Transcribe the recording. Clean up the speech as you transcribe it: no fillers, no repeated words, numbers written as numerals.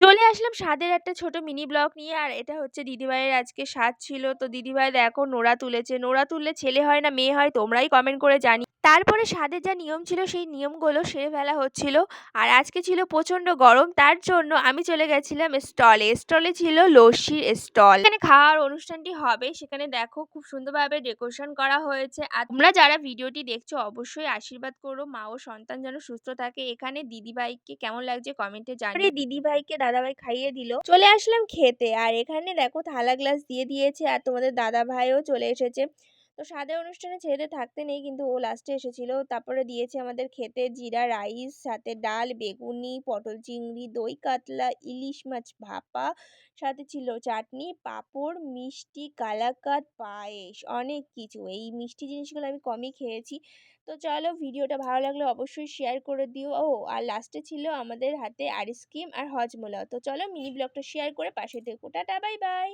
চলে আসলাম স্বাদের একটা ছোট মিনি ব্লগ নিয়ে। আর এটা হচ্ছে দিদিভাইয়ের আজকে স্বাদ ছিল। তো দিদিভাই দেখো নোড়া তুলেছে। নোড়া তুললে ছেলে হয় না মেয়ে হয় তোমরাই কমেন্ট করে তারপরে স্বাদের যা নিয়ম ছিল সেই নিয়মগুলো সেরে ফেলা হচ্ছিল। আর আজকে ছিল প্রচন্ড গরম, তার জন্য আমি চলে গেছিলাম স্টলে। স্টলে ছিল লস্যির স্টল। এখানে খাওয়ার অনুষ্ঠানটি হবে, সেখানে দেখো খুব সুন্দরভাবে ডেকোরেশন করা হয়েছে। আর তোমরা যারা ভিডিওটি দেখছো অবশ্যই আশীর্বাদ করো মা ও সন্তান যেন সুস্থ থাকে। এখানে দিদিভাইকে কেমন লাগছে কমেন্টে জানিও। দিদিভাইকে দাদাভাই খাইয়ে দিল, চলে আসলাম খেতে। আর এখানে দেখো থালা গ্লাস দিয়ে দিয়েছে, আর তোমাদের দাদাভাইও চলে এসেছে। তো স্বাদের অনুষ্ঠানে ছেলেদের থাকতে নেই, কিন্তু ও লাস্টে এসেছিল। তারপরে দিয়েছে আমাদের খেতে জিরা রাইস, সাথে ডাল, বেগুনি, পটল চিংড়ি, দই কাতলা, ইলিশ মাছ ভাপা, সাথে ছিল চাটনি, পাঁপড়, মিষ্টি, কালাকাঁদ, পায়েস, অনেক কিছু। এই মিষ্টি জিনিসগুলো আমি কমই খেয়েছি। তো চলো, ভিডিওটা ভালো লাগলে অবশ্যই শেয়ার করে দিও। ও আর লাস্টে ছিল আমাদের হাতে আইসক্রিম আর হজমোলা। তো চলো মিনি ব্লগটা শেয়ার করে পাশে থেকো। Tata, bye bye.